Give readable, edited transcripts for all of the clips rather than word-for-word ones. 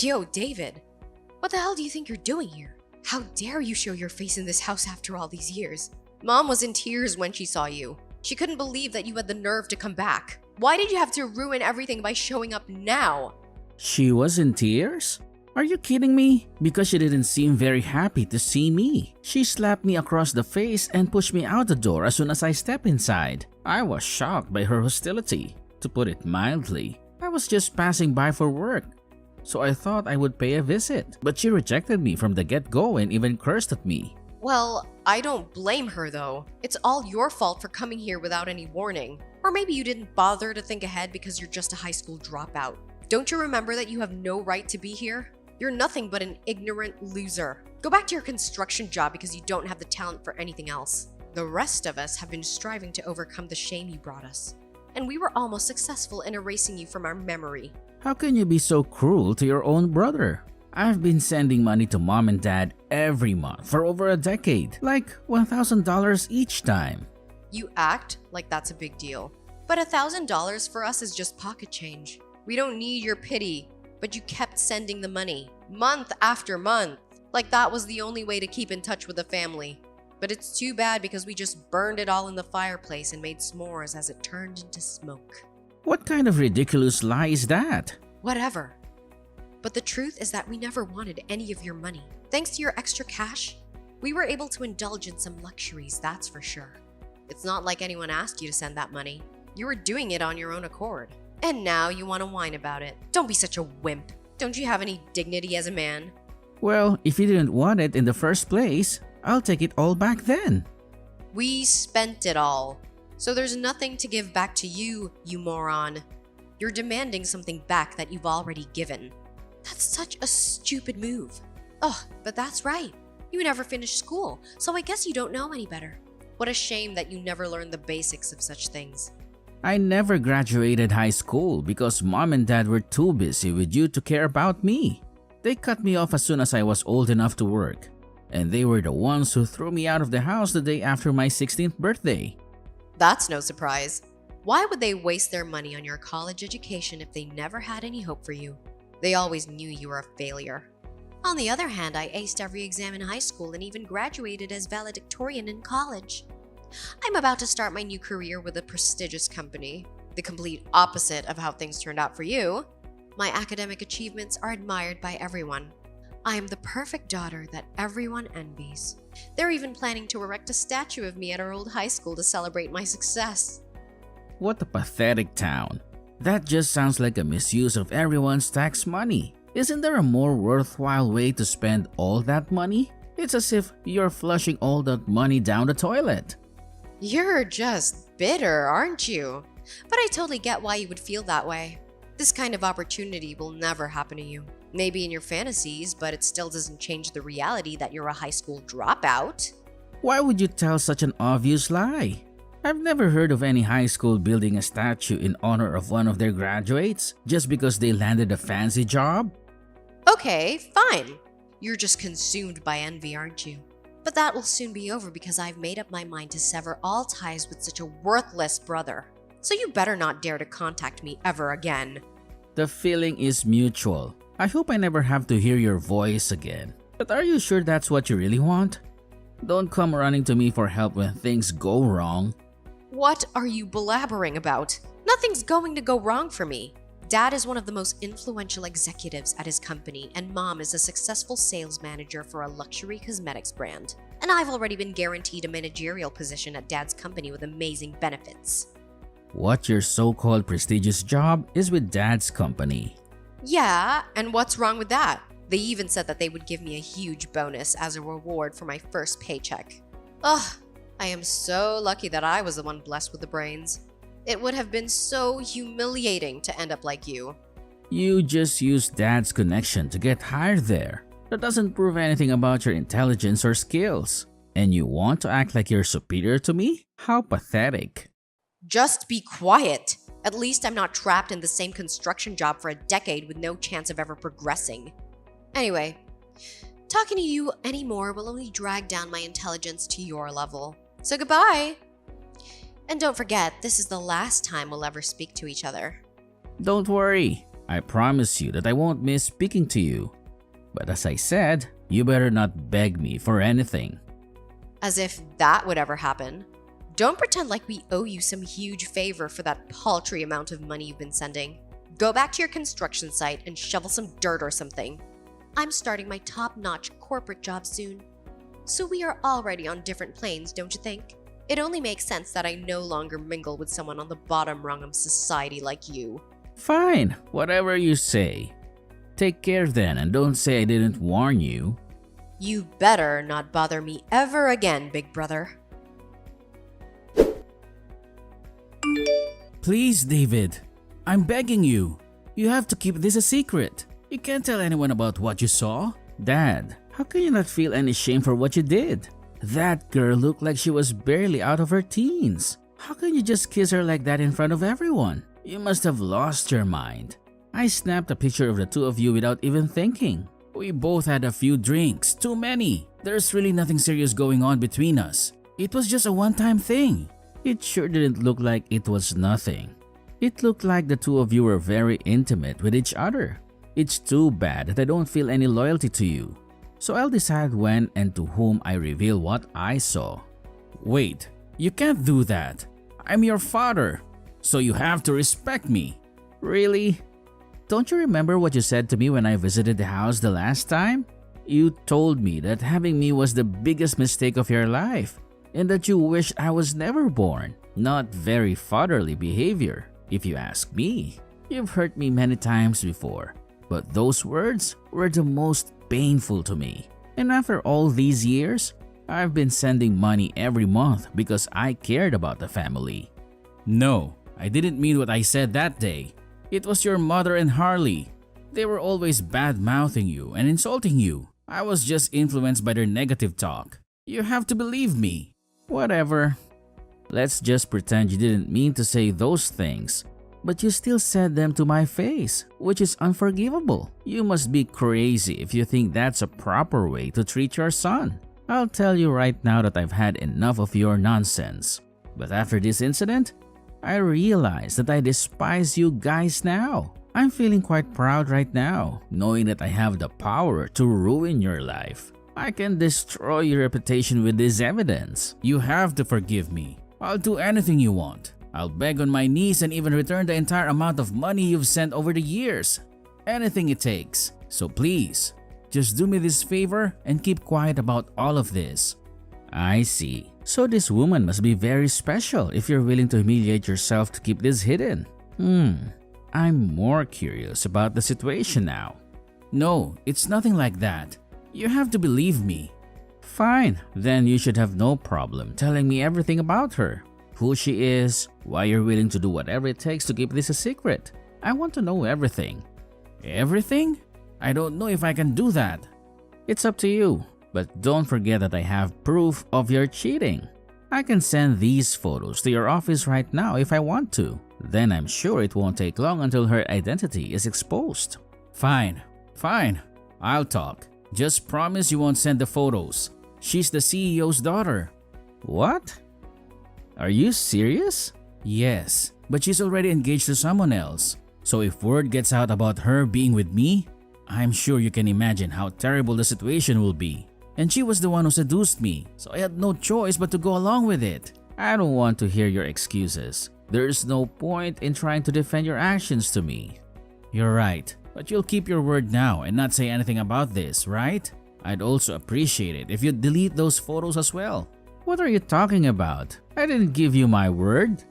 Yo, David, what the hell do you think you're doing here? How dare you show your face in this house after all these years? Mom was in tears when she saw you. She couldn't believe that you had the nerve to come back. Why did you have to ruin everything by showing up now? She was in tears? Are you kidding me? Because she didn't seem very happy to see me. She slapped me across the face and pushed me out the door as soon as I stepped inside. I was shocked by her hostility, to put it mildly. I was just passing by for work, so I thought I would pay a visit. But she rejected me from the get-go and even cursed at me. Well, I don't blame her though. It's all your fault for coming here without any warning. Or maybe you didn't bother to think ahead because you're just a high school dropout. Don't you remember that you have no right to be here? You're nothing but an ignorant loser. Go back to your construction job because you don't have the talent for anything else. The rest of us have been striving to overcome the shame you brought us. And we were almost successful in erasing you from our memory. How can you be so cruel to your own brother? I've been sending money to mom and dad every month for over a decade, like $1,000 each time. You act like that's a big deal. But $1,000 for us is just pocket change. We don't need your pity, but you kept sending the money, month after month, like that was the only way to keep in touch with the family. But it's too bad because we just burned it all in the fireplace and made s'mores as it turned into smoke. What kind of ridiculous lie is that? Whatever. But the truth is that we never wanted any of your money. Thanks to your extra cash, we were able to indulge in some luxuries, that's for sure. It's not like anyone asked you to send that money. You were doing it on your own accord. And now you want to whine about it. Don't be such a wimp. Don't you have any dignity as a man? Well, if you didn't want it in the first place, I'll take it all back then. We spent it all. So there's nothing to give back to you, you moron. You're demanding something back that you've already given. That's such a stupid move. Oh, but that's right. You never finished school, so I guess you don't know any better. What a shame that you never learned the basics of such things. I never graduated high school because mom and dad were too busy with you to care about me. They cut me off as soon as I was old enough to work. And they were the ones who threw me out of the house the day after my 16th birthday. That's no surprise. Why would they waste their money on your college education if they never had any hope for you? They always knew you were a failure. On the other hand, I aced every exam in high school and even graduated as valedictorian in college. I'm about to start my new career with a prestigious company, the complete opposite of how things turned out for you. My academic achievements are admired by everyone. I am the perfect daughter that everyone envies. They're even planning to erect a statue of me at our old high school to celebrate my success. What a pathetic town. That just sounds like a misuse of everyone's tax money. Isn't there a more worthwhile way to spend all that money? It's as if you're flushing all that money down the toilet. You're just bitter, aren't you? But I totally get why you would feel that way. This kind of opportunity will never happen to you. Maybe in your fantasies, but it still doesn't change the reality that you're a high school dropout. Why would you tell such an obvious lie? I've never heard of any high school building a statue in honor of one of their graduates just because they landed a fancy job. Okay, fine. You're just consumed by envy, aren't you? But that will soon be over because I've made up my mind to sever all ties with such a worthless brother. So you better not dare to contact me ever again. The feeling is mutual. I hope I never have to hear your voice again. But are you sure that's what you really want? Don't come running to me for help when things go wrong. What are you blabbering about? Nothing's going to go wrong for me. Dad is one of the most influential executives at his company, and Mom is a successful sales manager for a luxury cosmetics brand. And I've already been guaranteed a managerial position at Dad's company with amazing benefits. What your so-called prestigious job is with Dad's company. Yeah, and what's wrong with that? They even said that they would give me a huge bonus as a reward for my first paycheck. Ugh, I am so lucky that I was the one blessed with the brains. It would have been so humiliating to end up like you. You just used Dad's connection to get hired there. That doesn't prove anything about your intelligence or skills. And you want to act like you're superior to me? How pathetic. Just be quiet. At least I'm not trapped in the same construction job for a decade with no chance of ever progressing. Anyway, talking to you anymore will only drag down my intelligence to your level. So goodbye. And don't forget, this is the last time we'll ever speak to each other. Don't worry. I promise you that I won't miss speaking to you. But as I said, you better not beg me for anything. As if that would ever happen. Don't pretend like we owe you some huge favor for that paltry amount of money you've been sending. Go back to your construction site and shovel some dirt or something. I'm starting my top-notch corporate job soon. So we are already on different planes, don't you think? It only makes sense that I no longer mingle with someone on the bottom rung of society like you. Fine, whatever you say. Take care then, and don't say I didn't warn you. You better not bother me ever again, big brother. Please, David. I'm begging you. You have to keep this a secret. You can't tell anyone about what you saw. Dad, how can you not feel any shame for what you did? That girl looked like she was barely out of her teens. How can you just kiss her like that in front of everyone? You must have lost your mind. I snapped a picture of the two of you without even thinking. We both had a few drinks, too many. There's really nothing serious going on between us. It was just a one-time thing. It sure didn't look like it was nothing. It looked like the two of you were very intimate with each other. It's too bad that I don't feel any loyalty to you. So I'll decide when and to whom I reveal what I saw. Wait, you can't do that. I'm your father, so you have to respect me. Really? Don't you remember what you said to me when I visited the house the last time? You told me that having me was the biggest mistake of your life and that you wished I was never born. Not very fatherly behavior, if you ask me. You've hurt me many times before, but those words were the most painful to me. And after all these years, I've been sending money every month because I cared about the family. No, I didn't mean what I said that day. It was your mother and Harley. They were always bad-mouthing you and insulting you. I was just influenced by their negative talk. You have to believe me. Whatever. Let's just pretend you didn't mean to say those things, but you still said them to my face, which is unforgivable. You must be crazy if you think that's a proper way to treat your son. I'll tell you right now that I've had enough of your nonsense. But after this incident, I realize that I despise you guys now. I'm feeling quite proud right now, knowing that I have the power to ruin your life. I can destroy your reputation with this evidence. You have to forgive me. I'll do anything you want. I'll beg on my knees and even return the entire amount of money you've sent over the years. Anything it takes. So please, just do me this favor and keep quiet about all of this. I see. So this woman must be very special if you're willing to humiliate yourself to keep this hidden. I'm more curious about the situation now. No, it's nothing like that. You have to believe me. Fine, then you should have no problem telling me everything about her. Who she is, why you're willing to do whatever it takes to keep this a secret. I want to know everything. Everything? I don't know if I can do that. It's up to you, but don't forget that I have proof of your cheating. I can send these photos to your office right now if I want to. Then I'm sure it won't take long until her identity is exposed. Fine. I'll talk. Just promise you won't send the photos. She's the CEO's daughter. What? Are you serious? Yes, but she's already engaged to someone else. So if word gets out about her being with me, I'm sure you can imagine how terrible the situation will be. And she was the one who seduced me, so I had no choice but to go along with it. I don't want to hear your excuses. There's no point in trying to defend your actions to me. You're right, but you'll keep your word now and not say anything about this, right? I'd also appreciate it if you'd delete those photos as well. What are you talking about? I didn't give you my word.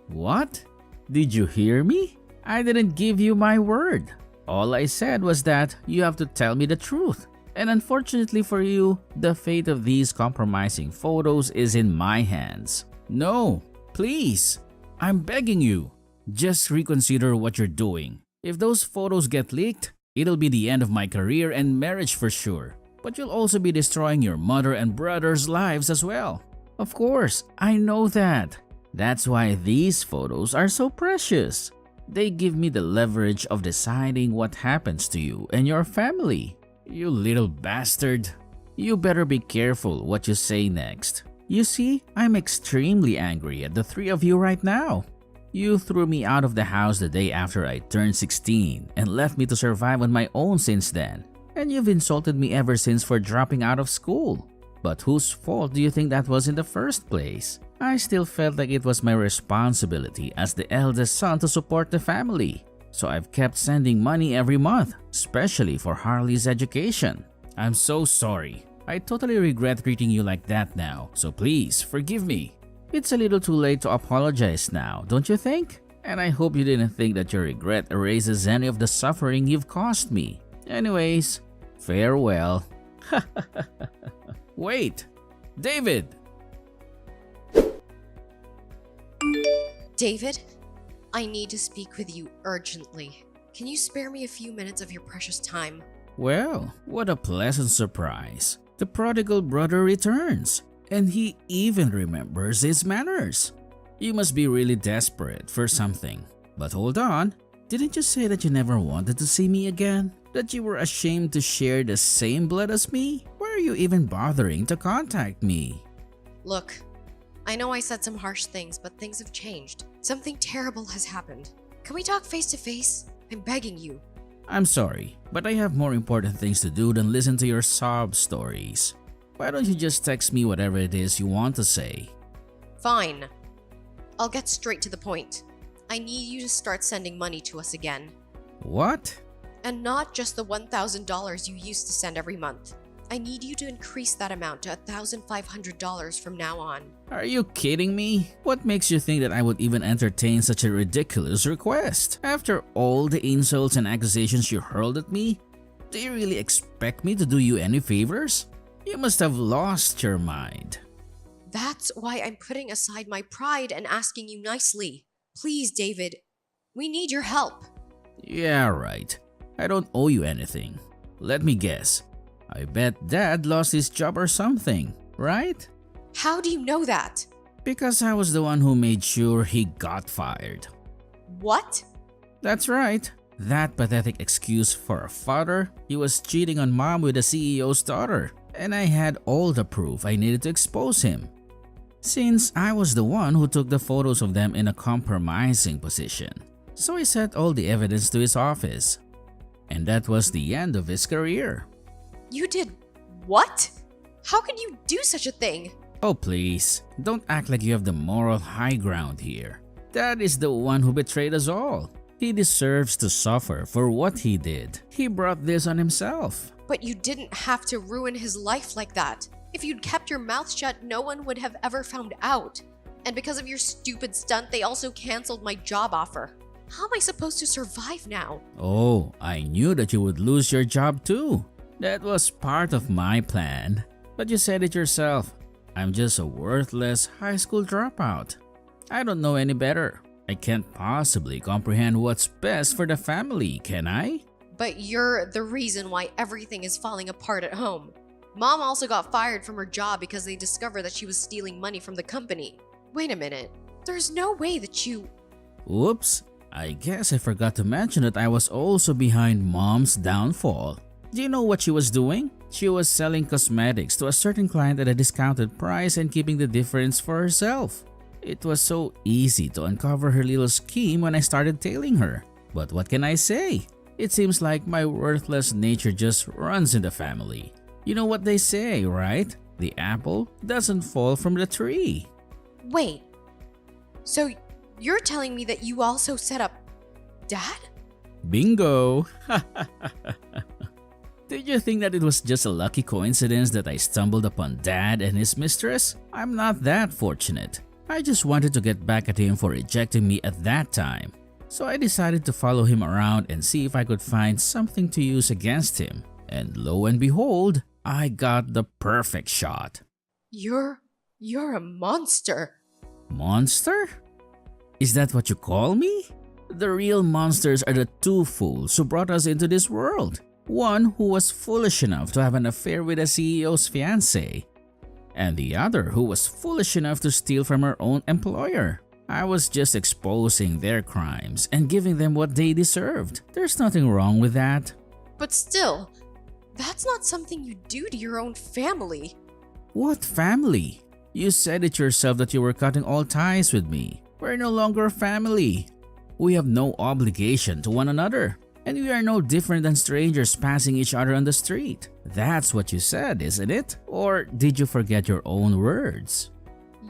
What? Did you hear me? I didn't give you my word. All I said was that you have to tell me the truth. And unfortunately for you, the fate of these compromising photos is in my hands. No, please. I'm begging you. Just reconsider what you're doing. If those photos get leaked, it'll be the end of my career and marriage for sure. But you'll also be destroying your mother and brother's lives as well. Of course, I know that. That's why these photos are so precious. They give me the leverage of deciding what happens to you and your family. You little bastard. You better be careful what you say next. You see, I'm extremely angry at the three of you right now. You threw me out of the house the day after I turned 16 and left me to survive on my own since then. And you've insulted me ever since for dropping out of school. But whose fault do you think that was in the first place? I still felt like it was my responsibility as the eldest son to support the family. So I've kept sending money every month, especially for Harley's education. I'm so sorry. I totally regret treating you like that now, so please forgive me. It's a little too late to apologize now, don't you think? And I hope you didn't think that your regret erases any of the suffering you've caused me. Anyways, farewell. Wait, David! David, I need to speak with you urgently. Can you spare me a few minutes of your precious time? Well, what a pleasant surprise. The prodigal brother returns, and he even remembers his manners. You must be really desperate for something. But hold on, didn't you say that you never wanted to see me again? That you were ashamed to share the same blood as me? Why are you even bothering to contact me? Look, I know I said some harsh things, but things have changed. Something terrible has happened. Can we talk face to face? I'm begging you. I'm sorry, but I have more important things to do than listen to your sob stories. Why don't you just text me whatever it is you want to say? Fine. I'll get straight to the point. I need you to start sending money to us again. What? And not just the $1,000 you used to send every month. I need you to increase that amount to $1,500 from now on. Are you kidding me? What makes you think that I would even entertain such a ridiculous request? After all the insults and accusations you hurled at me, do you really expect me to do you any favors? You must have lost your mind. That's why I'm putting aside my pride and asking you nicely. Please, David, we need your help. Yeah, right. I don't owe you anything. Let me guess. I bet Dad lost his job or something, right? How do you know that? Because I was the one who made sure he got fired. What? That's right. That pathetic excuse for a father, he was cheating on mom with the CEO's daughter, and I had all the proof I needed to expose him. Since I was the one who took the photos of them in a compromising position. So I sent all the evidence to his office. And that was the end of his career. You did what? How can you do such a thing? Oh please, don't act like you have the moral high ground here. Dad is the one who betrayed us all. He deserves to suffer for what he did. He brought this on himself. But you didn't have to ruin his life like that. If you'd kept your mouth shut, no one would have ever found out. And because of your stupid stunt, they also canceled my job offer. How am I supposed to survive now? Oh, I knew that you would lose your job too. That was part of my plan. But you said it yourself. I'm just a worthless high school dropout. I don't know any better. I can't possibly comprehend what's best for the family, can I? But you're the reason why everything is falling apart at home. Mom also got fired from her job because they discovered that she was stealing money from the company. Wait a minute. There's no way that you... Oops. I guess I forgot to mention that I was also behind Mom's downfall. Do you know what she was doing? She was selling cosmetics to a certain client at a discounted price and keeping the difference for herself. It was so easy to uncover her little scheme when I started tailing her. But what can I say? It seems like my worthless nature just runs in the family. You know what they say, right? The apple doesn't fall from the tree. Wait. So you're telling me that you also set up Dad? Bingo! Did you think that it was just a lucky coincidence that I stumbled upon Dad and his mistress? I'm not that fortunate. I just wanted to get back at him for rejecting me at that time. So I decided to follow him around and see if I could find something to use against him. And lo and behold, I got the perfect shot. You're a monster. Monster? Is that what you call me? The real monsters are the two fools who brought us into this world. One who was foolish enough to have an affair with a CEO's fiancé, and the other who was foolish enough to steal from her own employer. I was just exposing their crimes and giving them what they deserved. There's nothing wrong with that. But still, that's not something you do to your own family. What family? You said it yourself that you were cutting all ties with me. We're no longer family. We have no obligation to one another. And we are no different than strangers passing each other on the street. That's what you said, isn't it? Or did you forget your own words?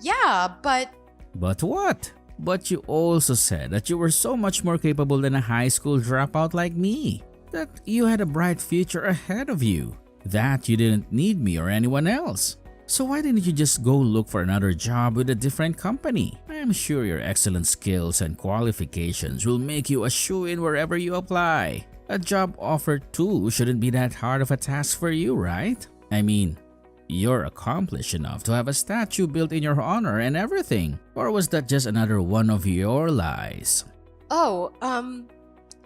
Yeah, but But what? But you also said that you were so much more capable than a high school dropout like me. That you had a bright future ahead of you. That you didn't need me or anyone else. So why didn't you just go look for another job with a different company? I am sure your excellent skills and qualifications will make you a shoo-in wherever you apply. A job offer too shouldn't be that hard of a task for you, right? I mean, you're accomplished enough to have a statue built in your honor and everything. Or was that just another one of your lies? oh,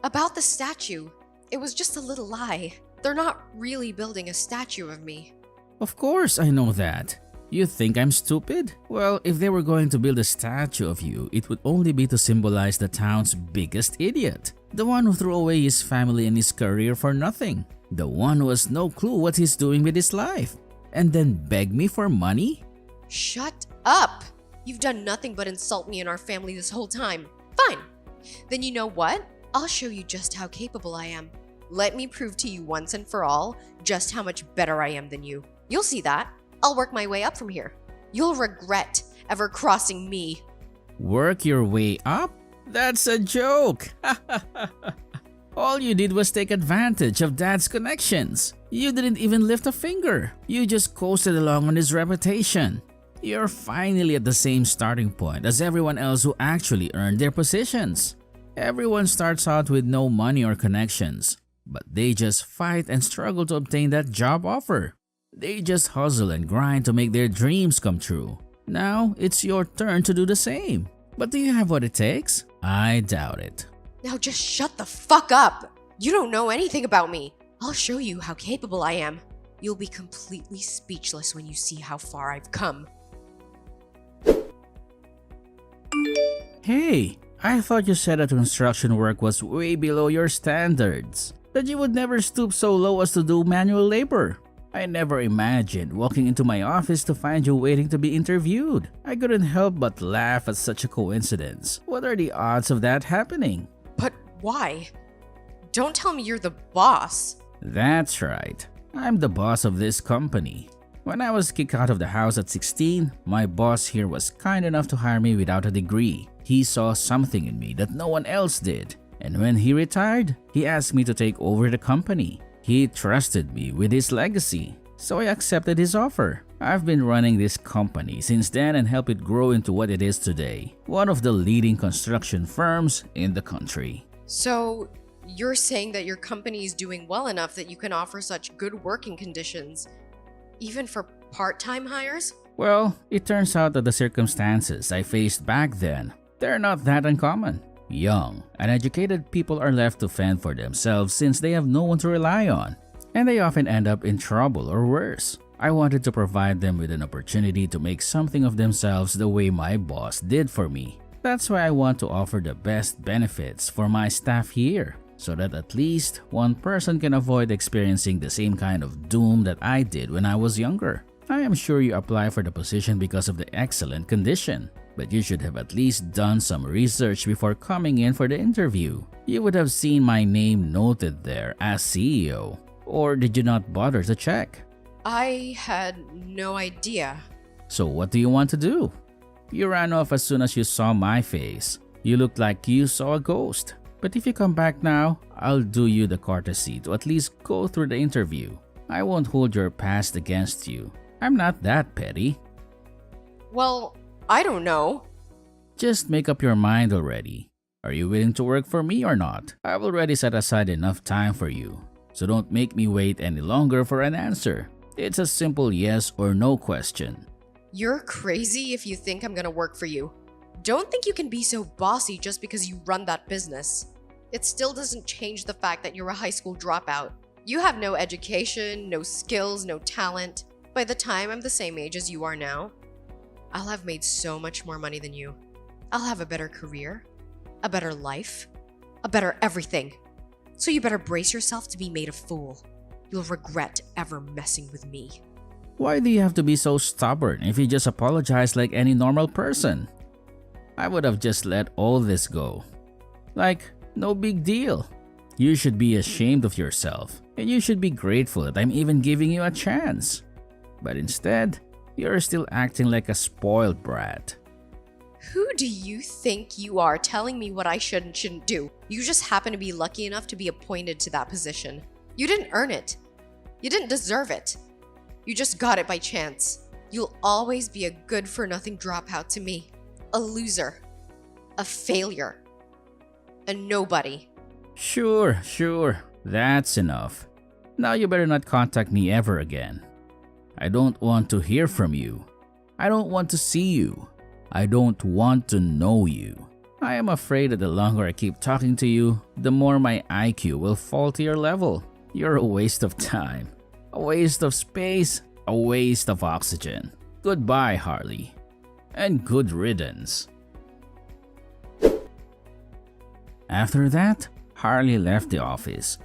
about the statue. It was just a little lie. They're not really building a statue of me. Of course I know that. You think I'm stupid? Well, if they were going to build a statue of you, it would only be to symbolize the town's biggest idiot. The one who threw away his family and his career for nothing. The one who has no clue what he's doing with his life. And then beg me for money? Shut up! You've done nothing but insult me and our family this whole time. Fine. Then you know what? I'll show you just how capable I am. Let me prove to you once and for all just how much better I am than you. You'll see that. I'll work my way up from here. You'll regret ever crossing me. Work your way up? That's a joke! All you did was take advantage of Dad's connections. You didn't even lift a finger. You just coasted along on his reputation. You're finally at the same starting point as everyone else who actually earned their positions. Everyone starts out with no money or connections, but they just fight and struggle to obtain that job offer. They just hustle and grind to make their dreams come true. Now, it's your turn to do the same. But do you have what it takes? I doubt it. Now just shut the fuck up! You don't know anything about me. I'll show you how capable I am. You'll be completely speechless when you see how far I've come. Hey, I thought you said that construction work was way below your standards. That you would never stoop so low as to do manual labor. I never imagined walking into my office to find you waiting to be interviewed. I couldn't help but laugh at such a coincidence. What are the odds of that happening? But why? Don't tell me you're the boss. That's right. I'm the boss of this company. When I was kicked out of the house at 16, my boss here was kind enough to hire me without a degree. He saw something in me that no one else did. And when he retired, he asked me to take over the company. He trusted me with his legacy, so I accepted his offer. I've been running this company since then and helped it grow into what it is today, one of the leading construction firms in the country. So, you're saying that your company is doing well enough that you can offer such good working conditions, even for part-time hires? Well, it turns out that the circumstances I faced back then, they're not that uncommon. Young, uneducated people are left to fend for themselves since they have no one to rely on, and they often end up in trouble or worse. I wanted to provide them with an opportunity to make something of themselves the way my boss did for me. That's why I want to offer the best benefits for my staff here, so that at least one person can avoid experiencing the same kind of doom that I did when I was younger. I am sure you apply for the position because of the excellent condition. But you should have at least done some research before coming in for the interview. You would have seen my name noted there as CEO. Or did you not bother to check? I had no idea. So what do you want to do? You ran off as soon as you saw my face. You looked like you saw a ghost. But if you come back now, I'll do you the courtesy to at least go through the interview. I won't hold your past against you. I'm not that petty. Well, I don't know. Just make up your mind already. Are you willing to work for me or not? I've already set aside enough time for you, so don't make me wait any longer for an answer. It's a simple yes or no question. You're crazy if you think I'm gonna work for you. Don't think you can be so bossy just because you run that business. It still doesn't change the fact that you're a high school dropout. You have no education, no skills, no talent. By the time I'm the same age as you are now, I'll have made so much more money than you. I'll have a better career, a better life, a better everything. So you better brace yourself to be made a fool. You'll regret ever messing with me. Why do you have to be so stubborn if you just apologize like any normal person? I would have just let all this go. Like, no big deal. You should be ashamed of yourself, and you should be grateful that I'm even giving you a chance. But instead, you're still acting like a spoiled brat. Who do you think you are telling me what I should and shouldn't do? You just happen to be lucky enough to be appointed to that position. You didn't earn it. You didn't deserve it. You just got it by chance. You'll always be a good-for-nothing dropout to me. A loser. A failure. A nobody. Sure, that's enough. Now you better not contact me ever again. I don't want to hear from you. I don't want to see you. I don't want to know you. I am afraid that the longer I keep talking to you, the more my IQ will fall to your level. You're a waste of time, a waste of space, a waste of oxygen. Goodbye, Harley, and good riddance. After that, Harley left the office,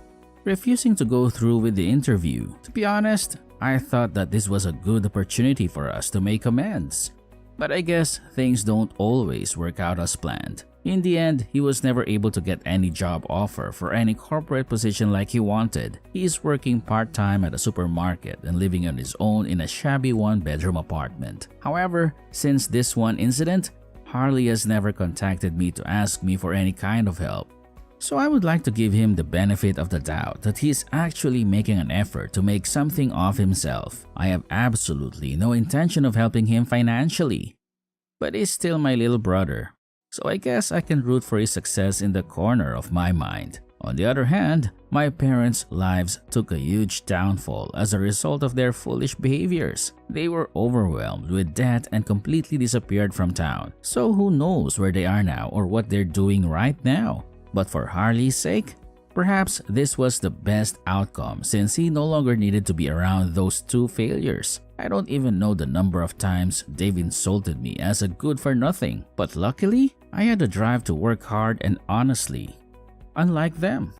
refusing to go through with the interview. To be honest, I thought that this was a good opportunity for us to make amends. But I guess things don't always work out as planned. In the end, he was never able to get any job offer for any corporate position like he wanted. He is working part-time at a supermarket and living on his own in a shabby one-bedroom apartment. However, since this one incident, Harley has never contacted me to ask me for any kind of help. So I would like to give him the benefit of the doubt that he is actually making an effort to make something of himself. I have absolutely no intention of helping him financially, but he's still my little brother, so I guess I can root for his success in the corner of my mind. On the other hand, my parents' lives took a huge downfall as a result of their foolish behaviors. They were overwhelmed with debt and completely disappeared from town, so who knows where they are now or what they're doing right now. But for Harley's sake, perhaps this was the best outcome since he no longer needed to be around those two failures. I don't even know the number of times they've insulted me as a good-for-nothing, but luckily, I had the drive to work hard and honestly, unlike them.